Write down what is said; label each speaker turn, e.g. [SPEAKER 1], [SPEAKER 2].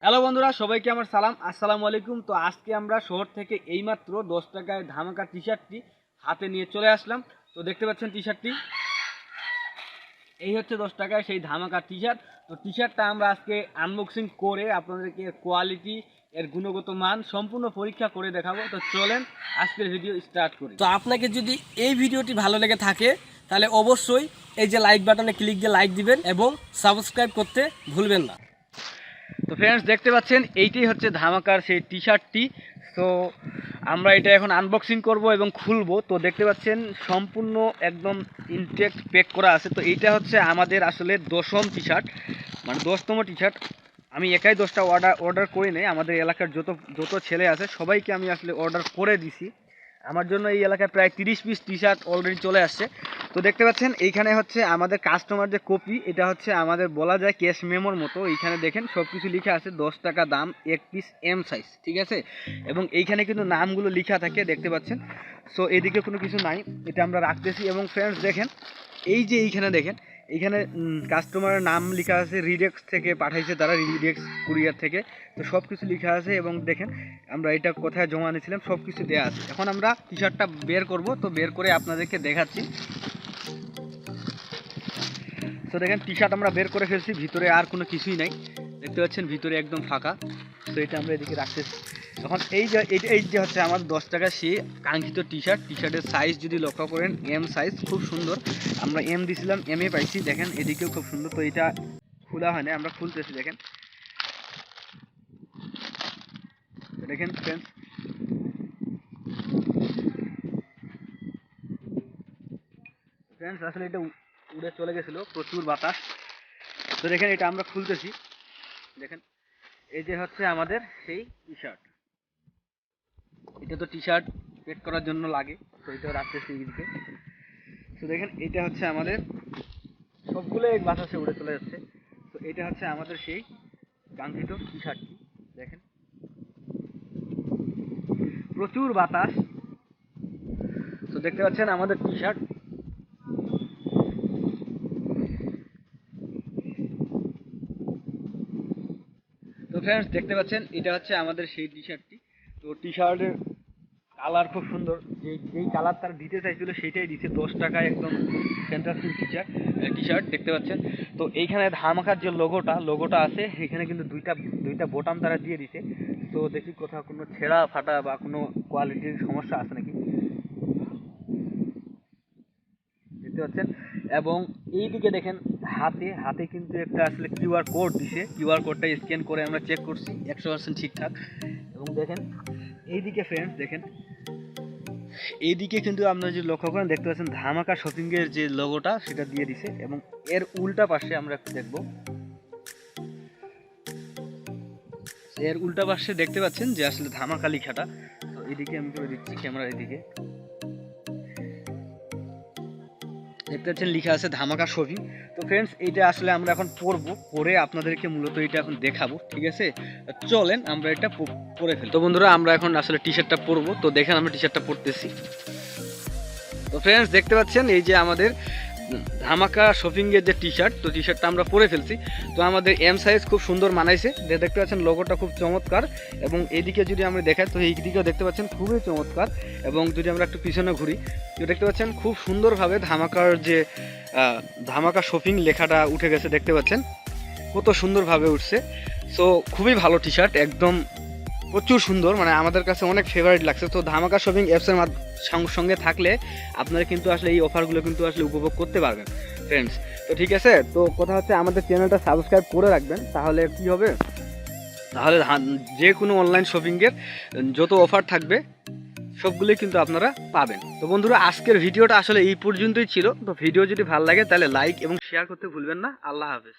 [SPEAKER 1] Hello বন্ধুরা, সবাইকে আমার সালাম, আসসালামু আলাইকুম। তো আজকে আমরা শহর থেকে এইমাত্র 10 টাকায় ধামাকা টি শার্টটি হাতে নিয়ে চলে আসলাম। তো দেখতে পাচ্ছেন টি শার্টটি, এই হচ্ছে 10 টাকায় সেই ধামাকা টি শার্ট। তো টি শার্টটা আমরা আজকে আনবক্সিং করে আপনাদেরকে কোয়ালিটি, এর গুণগত মান সম্পূর্ণ পরীক্ষা করে দেখাবো। তো চলেন আজকের ভিডিও স্টার্ট করি।
[SPEAKER 2] তো আপনাকে যদি এই ভিডিওটি ভালো লেগে থাকে তাহলে অবশ্যই এই যে লাইক বাটনে ক্লিক দিয়ে লাইক দিবেন এবং সাবস্ক্রাইব করতে ভুলবেন না।
[SPEAKER 1] তো ফ্রেন্ডস, দেখতে পাচ্ছেন এইটাই হচ্ছে ধামাকার সেই টি শার্টটি। তো আমরা এটা এখন আনবক্সিং করব এবং খুলবো। তো দেখতে পাচ্ছেন সম্পূর্ণ একদম ইনটেক্ট প্যাক করা আছে। তো এইটা হচ্ছে আমাদের আসলে 10ম টি শার্ট, মানে 10তম টি শার্ট। আমি একাই 10টা অর্ডার করি নাই, আমাদের এলাকার যত ছেলে আছে সবাইকে আমি আসলে অর্ডার করে দিছি। আমার জন্য এই এলাকায় প্রায় 30 পিস টি শার্ট অলরেডি চলে আসছে। তো দেখতে পাচ্ছেন এইখানে হচ্ছে আমাদের কাস্টমার যে কপি, এটা হচ্ছে আমাদের বলা যায় ক্যাশ মেমোর মতো। এইখানে দেখেন সব কিছু লেখা আছে, 10 টাকা দাম, এক পিস এম সাইজ, ঠিক আছে। এবং এইখানে কিন্তু নামগুলো লেখা থাকে, দেখতে পাচ্ছেন। সো এদিকে কোনো কিছু নাই, এটা আমরা রাখতেছি। এবং ফ্রেন্ডস দেখেন, এই যে এইখানে দেখেন, এইখানে কাস্টমারের নাম লেখা আছে, রিডেক্স থেকে পাঠাইছে তারা, রিডেক্স কুরিয়ার থেকে। তো সব কিছু লেখা আছে এবং দেখেন আমরা এটা কোথায় জমা নিয়েছিলাম সব কিছু দেওয়া আছে। এখন আমরা টি শার্টটা বের করব, তো বের করে আপনাদেরকে দেখাচ্ছি। তো দেখেন টি শার্ট আমরা বের করে ফেলছি, ভিতরে আর কোনো কিছুই নাই, দেখতে পাচ্ছেন ভিতরে একদম ফাঁকা। তো এটা আমরা এদিকে রাখতেছি। এখন এই যে হচ্ছে আমার 10 টাকা সেই কাঙ্ক্ষিত টি শার্টের সাইজ যদি লক্ষ্য করেন, এম সাইজ, খুব সুন্দর। আমরা এম দিছিলাম, এম এ পাইছি। দেখেন এদিকেও খুব সুন্দর। তো এটা খোলা হয় না, আমরা খুলতেছি। দেখেন দেখেন ফ্রেন্ডস, আসলে এটা উড়ে চলে গেছিল, প্রচুর বাতাস। তো দেখেন এটা আমরা খুলতেছি। দেখেন এই যে হচ্ছে আমাদের সেই টি শার্ট। এটা তো টি শার্ট পেক করার জন্য লাগে, তো এটা রাখতেছি এইদিকে। তো দেখেন এটা হচ্ছে আমাদের, সবগুলো এক বাতাসে উড়ে চলে যাচ্ছে। তো এটা হচ্ছে আমাদের সেই কাঙ্ক্ষিত টি শার্টটি। দেখেন প্রচুর বাতাস। তো দেখতে পাচ্ছেন আমাদের টি শার্ট। তো ফ্রেন্ডস দেখতে পাচ্ছেন এটা হচ্ছে আমাদের সেই টি শার্টটি। তো টি শার্টের কালার খুব সুন্দর, যেই কালার তার দিতে চাইছিল সেটাই দিচ্ছে। 10 টাকায় একদম ফ্যান্টাস্টিক টি শার্ট দেখতে পাচ্ছেন। তো এইখানে ধামাকার যে লোগোটা আছে, এখানে কিন্তু দুইটা বোতাম তারা দিয়ে দিছে। তো দেখি কোথাও কোনো ছেঁড়া ফাটা বা কোনো কোয়ালিটির সমস্যা আছে নাকি, দেখতে পাচ্ছেন। এবং এইদিকে দেখেন হাতে কিন্তু একটা আসলে কিউআর কোড দিছে। কিউআর কোডটা স্ক্যান করে আমরা চেক করছি, 100% ঠিকঠাক। এবং দেখেন এইদিকে ফ্রেন্ডস, দেখেন এইদিকে কিন্তু আপনারা যদি লক্ষ্য করেন, দেখতে পাচ্ছেন ধামাকা শপিং এর যে লোগোটা সেটা দিয়ে দিছে। এবং এর উল্টা পাশে আমরা একটু দেখব, এর উল্টা পাশে দেখতে পাচ্ছেন যে আসলে ধামাকা লেখাটা। তো এদিকে আমি করে দিচ্ছি ক্যামেরা, এদিকে দেখতে পাচ্ছেন লেখা আছে ধামাকা শপিং। তো ফ্রেন্ডস এইটা আসলে আমরা এখন পরে আপনাদেরকে মূলত এটা এখন দেখাবো, ঠিক আছে। চলেন আমরা এটা পরে ফেলি। তো বন্ধুরা, আমরা এখন আসলে টি শার্টটা পরবো। তো দেখেন আমরা টি শার্টটা পরতেছি। তো ফ্রেন্ডস দেখতে পাচ্ছেন এই যে আমাদের ধামাকা শপিং এর যে টি শার্ট, তো টি শার্টটা আমরা পরে ফেলছি। তো আমাদের এম সাইজ খুব সুন্দর মানাইছে, দেখতে পাচ্ছেন লোগোটা খুব চমৎকার। এবং এইদিকে যদি আমরা দেখাই, তো এই দিকেও দেখতে পাচ্ছেন খুবই চমৎকার। এবং যদি আমরা একটু পিছনে ঘুরি, তো দেখতে পাচ্ছেন খুব সুন্দরভাবে ধামাকার যে ধামাকা শপিং লেখাটা উঠে গেছে, দেখতে পাচ্ছেন কত সুন্দরভাবে উঠছে। সো খুবই ভালো টি শার্ট, একদম প্রচুর সুন্দর, মানে আমাদের কাছে অনেক ফেভারিট লাগছে। তো ধামাকা শপিং অ্যাপসের সঙ্গে থাকলে আপনারা কিন্তু আসলে এই অফারগুলো কিন্তু আসলে উপভোগ করতে পারবেন ফ্রেন্ডস। তো ঠিক আছে, তো কথা হচ্ছে আমাদের চ্যানেলটা সাবস্ক্রাইব করে রাখবেন, তাহলে কি হবে, তাহলে যে কোনো অনলাইন শপিংয়ের যত অফার থাকবে সবগুলোই কিন্তু আপনারা পাবেন। তো বন্ধুরা, আজকের ভিডিওটা আসলে এই পর্যন্তই ছিল। তো ভিডিও যদি ভালো লাগে তাহলে লাইক এবং শেয়ার করতে ভুলবেন না। আল্লাহ হাফেজ।